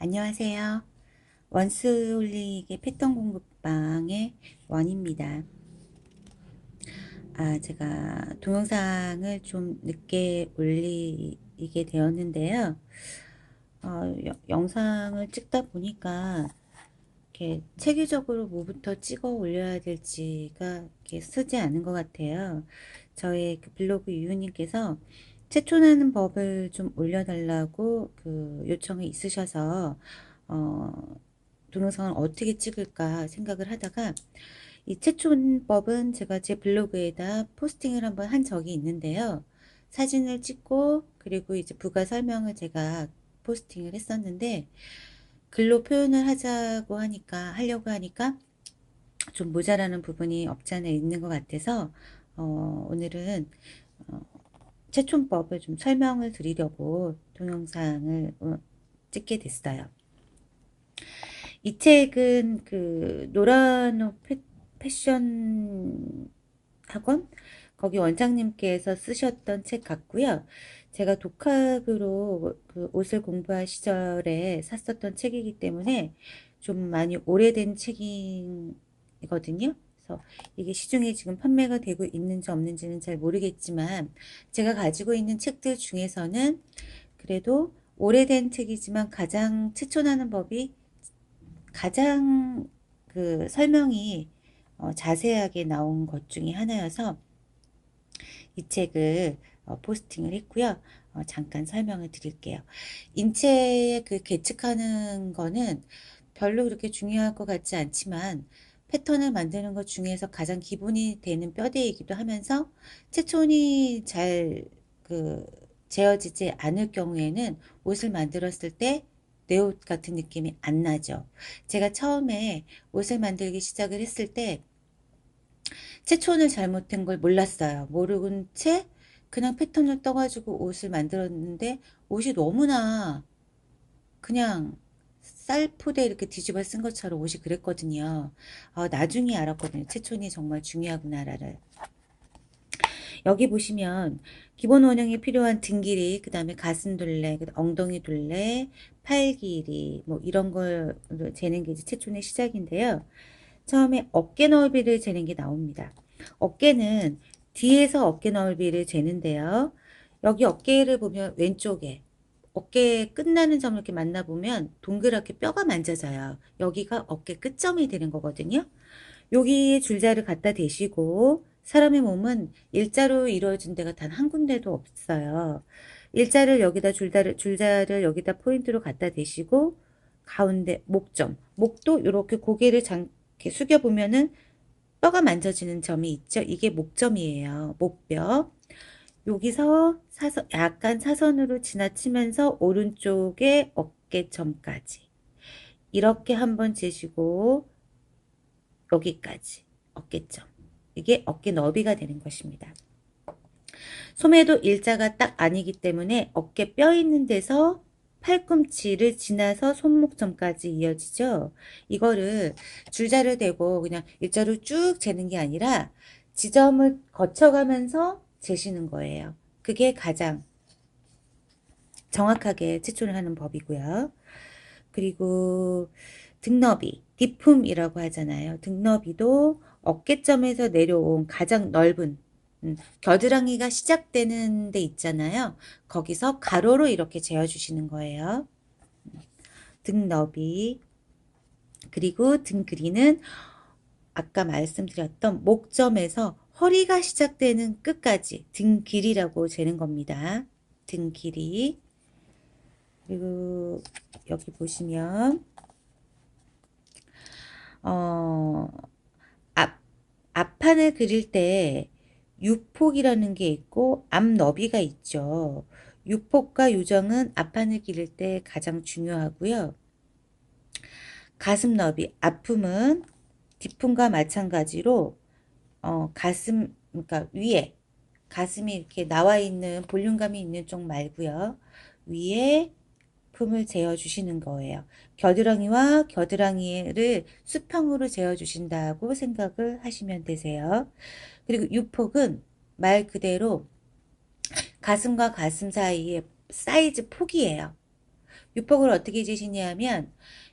안녕하세요. 원스홀릭의 패턴 공부방의 원입니다. 제가 동영상을 좀 늦게 올리게 되었는데요. 영상을 찍다 보니까 이렇게 체계적으로 뭐부터 찍어 올려야 될지가 이렇게 쓰지 않은 것 같아요. 저의 그 블로그 유유님께서 채촌하는 법을 좀 올려달라고 그 요청이 있으셔서 동영상을 어떻게 찍을까 생각을 하다가 이 채촌법은 제가 제 블로그에다 포스팅을 한번 한 적이 있는데요. 사진을 찍고 그리고 이제 부가 설명을 제가 포스팅을 했었는데 글로 표현을 하려고 하니까 좀 모자라는 부분이 없지 않아 있는 것 같아서 오늘은 어, 채촌법을 좀 설명을 드리려고 동영상을 찍게 됐어요. 이 책은 그 노라노 패션 학원 거기 원장님께서 쓰셨던 책 같고요. 제가 독학으로 그 옷을 공부할 시절에 샀었던 책이기 때문에 좀 많이 오래된 책이거든요. 그래서 이게 시중에 지금 판매가 되고 있는지 없는지는 잘 모르겠지만 제가 가지고 있는 책들 중에서는 그래도 오래된 책이지만 가장 추천하는 법이 가장 그 설명이 자세하게 나온 것 중에 하나여서 이 책을 포스팅을 했고요. 잠깐 설명을 드릴게요. 인체의 그 계측하는 거는 별로 그렇게 중요할 것 같지 않지만 패턴을 만드는 것 중에서 가장 기본이 되는 뼈대이기도 하면서 채촌이 잘 그 재어지지 않을 경우에는 옷을 만들었을 때 내 옷 같은 느낌이 안 나죠. 제가 처음에 옷을 만들기 시작을 했을 때 채촌을 잘못한 걸 몰랐어요. 모르는 채 그냥 패턴을 떠가지고 옷을 만들었는데 옷이 너무나 그냥 쌀포대 이렇게 뒤집어 쓴 것처럼 옷이 그랬거든요. 나중에 알았거든요. 채촌이 정말 중요하구나를. 여기 보시면 기본 원형에 필요한 등 길이, 그 다음에 가슴 둘레, 엉덩이 둘레, 팔 길이 뭐 이런 걸 재는 게 이제 채촌의 시작인데요. 처음에 어깨 넓이를 재는 게 나옵니다. 어깨는 뒤에서 어깨 넓이를 재는데요. 여기 어깨를 보면 왼쪽에 어깨 끝나는 점을 이렇게 만나보면 동그랗게 뼈가 만져져요. 여기가 어깨 끝점이 되는 거거든요. 여기에 줄자를 갖다 대시고 사람의 몸은 일자로 이루어진 데가 단 한 군데도 없어요. 일자를 여기다 줄자를 여기다 포인트로 갖다 대시고 가운데 목점, 목도 이렇게 고개를 이렇게 숙여 보면은 뼈가 만져지는 점이 있죠. 이게 목점이에요. 목뼈. 여기서 약간 사선으로 지나치면서 오른쪽에 어깨점까지 이렇게 한번 재시고 여기까지 어깨점. 이게 어깨 너비가 되는 것입니다. 소매도 일자가 딱 아니기 때문에 어깨 뼈 있는 데서 팔꿈치를 지나서 손목점까지 이어지죠. 이거를 줄자를 대고 그냥 일자로 쭉 재는 게 아니라 지점을 거쳐가면서 재시는 거예요. 그게 가장 정확하게 치초를 하는 법이고요. 그리고 등너비, 디품이라고 하잖아요. 등너비도 어깨점에서 내려온 가장 넓은 겨드랑이가 시작되는 데 있잖아요. 거기서 가로로 이렇게 재어주시는 거예요. 등너비. 그리고 등 길이는 아까 말씀드렸던 목점에서 허리가 시작되는 끝까지 등 길이라고 재는 겁니다. 등 길이. 그리고 여기 보시면 어, 앞판을 그릴 때 유폭이라는 게 있고 앞 너비가 있죠. 유폭과 유정은 앞판을 기를 때 가장 중요하고요. 가슴 너비, 앞품은 뒷품과 마찬가지로 가슴, 그러니까 위에 가슴이 이렇게 나와 있는 볼륨감이 있는 쪽 말고요. 위에 품을 재어 주시는 거예요. 겨드랑이와 겨드랑이를 수평으로 재어 주신다고 생각을 하시면 되세요. 그리고 유폭은 말 그대로 가슴과 가슴 사이의 사이즈 폭이에요. 유폭을 어떻게 재시냐 하면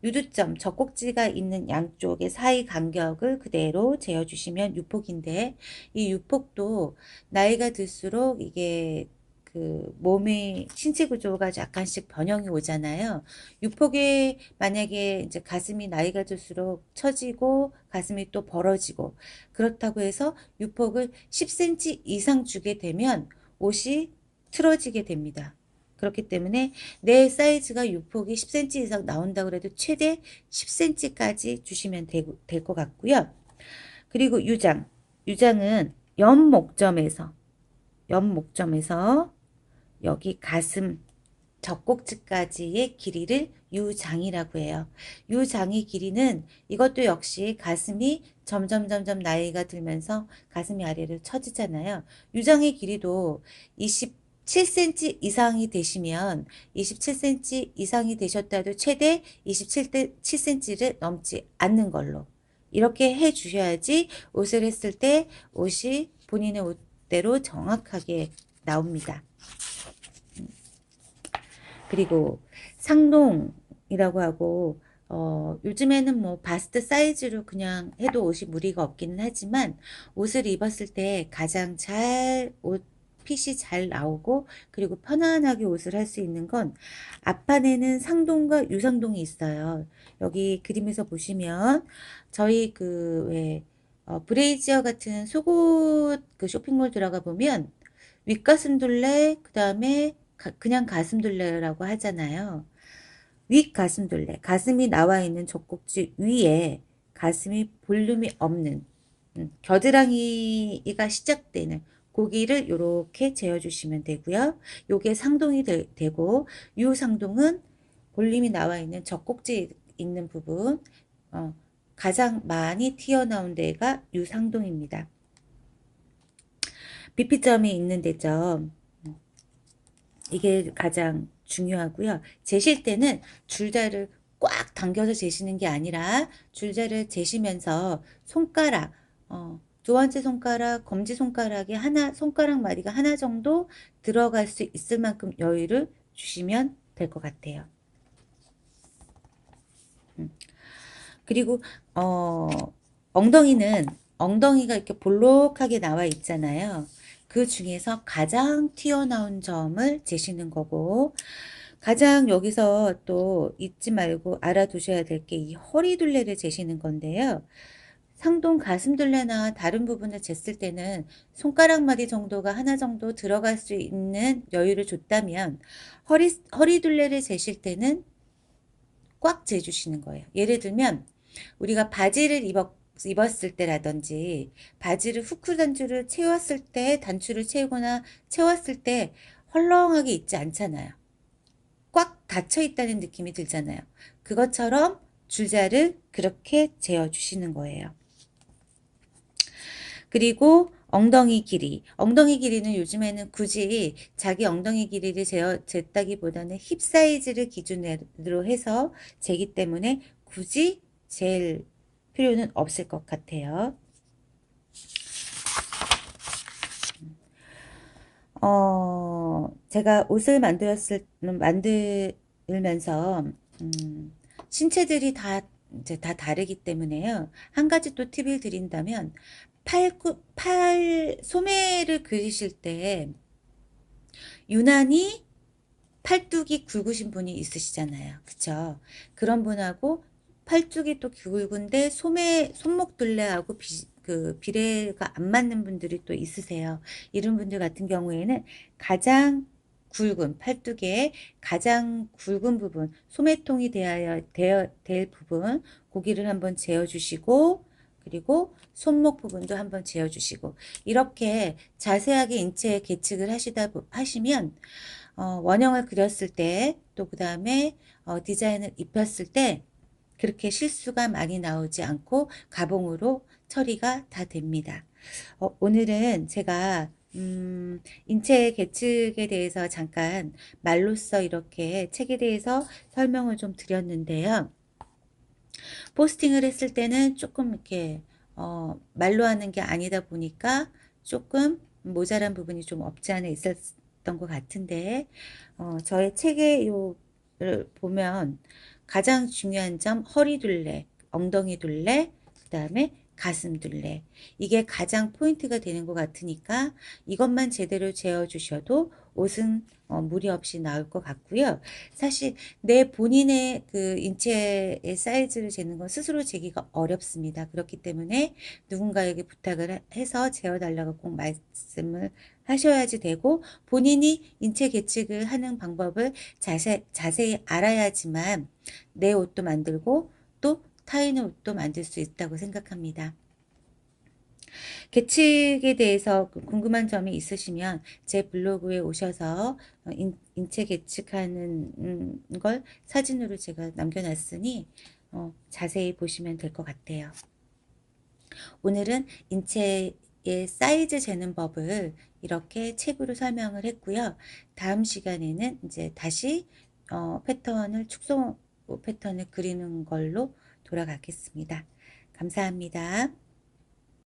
유두점, 젖꼭지가 있는 양쪽의 사이 간격을 그대로 재어주시면 유폭인데, 이 유폭도 나이가 들수록 이게 그 몸의 신체 구조가 약간씩 변형이 오잖아요. 유폭에 만약에 이제 가슴이 나이가 들수록 처지고 가슴이 또 벌어지고, 그렇다고 해서 유폭을 10cm 이상 주게 되면 옷이 틀어지게 됩니다. 그렇기 때문에 내 사이즈가 유폭이 10cm 이상 나온다고 해도 최대 10cm까지 주시면 될 것 같고요. 그리고 유장. 유장은 옆목점에서 여기 가슴 젖꼭지까지의 길이를 유장이라고 해요. 유장의 길이는 이것도 역시 가슴이 점점 나이가 들면서 가슴이 아래로 처지잖아요. 유장의 길이도 27cm 이상이 되시면 27cm 이상이 되셨다도 최대 27cm를 넘지 않는 걸로 이렇게 해 주셔야지 옷을 했을 때 옷이 본인의 옷대로 정확하게 나옵니다. 그리고 상동이라고 하고 요즘에는 뭐 바스트 사이즈로 그냥 해도 옷이 무리가 없기는 하지만 옷을 입었을 때 가장 옷 핏이 잘 나오고 그리고 편안하게 옷을 할 수 있는 건 앞판에는 상동과 유상동이 있어요. 여기 그림에서 보시면 저희 그 왜 브레이지어 같은 속옷 그 쇼핑몰 들어가 보면 윗가슴 둘레 그 다음에 그냥 가슴 둘레라고 하잖아요. 윗 가슴 둘레, 가슴이 나와 있는 젖꼭지 위에 가슴이 볼륨이 없는 겨드랑이가 시작되는 고기를 이렇게 재어주시면 되고요. 요게 상동이 되고 유상동은 볼륨이 나와 있는 젖꼭지 있는 부분 가장 많이 튀어나온 데가 유상동입니다. 비피점이 있는 데죠. 이게 가장 중요하고요. 재실 때는 줄자를 꽉 당겨서 재시는 게 아니라 줄자를 재시면서 손가락, 두 번째 손가락, 검지손가락에 손가락 마디가 하나 정도 들어갈 수 있을 만큼 여유를 주시면 될 것 같아요. 그리고, 엉덩이가 이렇게 볼록하게 나와 있잖아요. 그 중에서 가장 튀어나온 점을 재시는 거고, 가장 여기서 또 잊지 말고 알아두셔야 될 게 이 허리 둘레를 재시는 건데요. 상동 가슴 둘레나 다른 부분을 쟀을 때는 손가락 마디 정도가 하나 정도 들어갈 수 있는 여유를 줬다면 허리 둘레를 재실 때는 꽉 재주시는 거예요. 예를 들면 우리가 바지를 입었을 때라든지 바지를 후크 단추를 채웠을 때 단추를 채우거나 채웠을 때 헐렁하게 있지 않잖아요. 꽉 닫혀 있다는 느낌이 들잖아요. 그것처럼 줄자를 그렇게 재어 주시는 거예요. 그리고 엉덩이 길이는 요즘에는 굳이 자기 엉덩이 길이를 쟀다기보다는 힙 사이즈를 기준으로 해서 재기 때문에 굳이 잴 필요는 없을 것 같아요. 제가 옷을 만들면서 신체들이 이제 다 다르기 때문에요. 한 가지 또 팁을 드린다면 소매를 그리실 때 유난히 팔뚝이 굵으신 분이 있으시잖아요. 그쵸? 그런 분하고 팔뚝이 또 굵은데 손목 둘레하고 비례가 안 맞는 분들이 또 있으세요. 이런 분들 같은 경우에는 가장 굵은 팔뚝의 가장 굵은 부분, 소매통이 될 부분, 고기를 한번 재어주시고, 그리고 손목 부분도 한번 재어주시고, 이렇게 자세하게 인체 계측을 하시면, 원형을 그렸을 때, 또 그 다음에 디자인을 입혔을 때, 그렇게 실수가 많이 나오지 않고 가봉으로 처리가 다 됩니다. 오늘은 제가 인체 계측에 대해서 잠깐 말로써 이렇게 책에 대해서 설명을 좀 드렸는데요. 포스팅을 했을 때는 조금 이렇게 말로 하는 게 아니다 보니까 조금 모자란 부분이 좀 없지 않아 있었던 것 같은데 저의 책에 요 보면 가장 중요한 점 허리 둘레, 엉덩이 둘레, 그 다음에 가슴 둘레. 이게 가장 포인트가 되는 것 같으니까 이것만 제대로 재어주셔도 옷은 무리 없이 나올 것 같고요. 사실 내 본인의 그 인체의 사이즈를 재는 건 스스로 재기가 어렵습니다. 그렇기 때문에 누군가에게 부탁을 해서 재어달라고 꼭 말씀을 하셔야지 되고, 본인이 인체 계측을 하는 방법을 자세히 알아야지만 내 옷도 만들고 또 타인의 옷도 만들 수 있다고 생각합니다. 계측에 대해서 궁금한 점이 있으시면 제 블로그에 오셔서 인체 계측하는 걸 사진으로 제가 남겨놨으니 자세히 보시면 될 것 같아요. 오늘은 인체의 사이즈 재는 법을 이렇게 책으로 설명을 했고요. 다음 시간에는 이제 다시 패턴을 축소 패턴을 그리는 걸로 돌아가겠습니다. 감사합니다.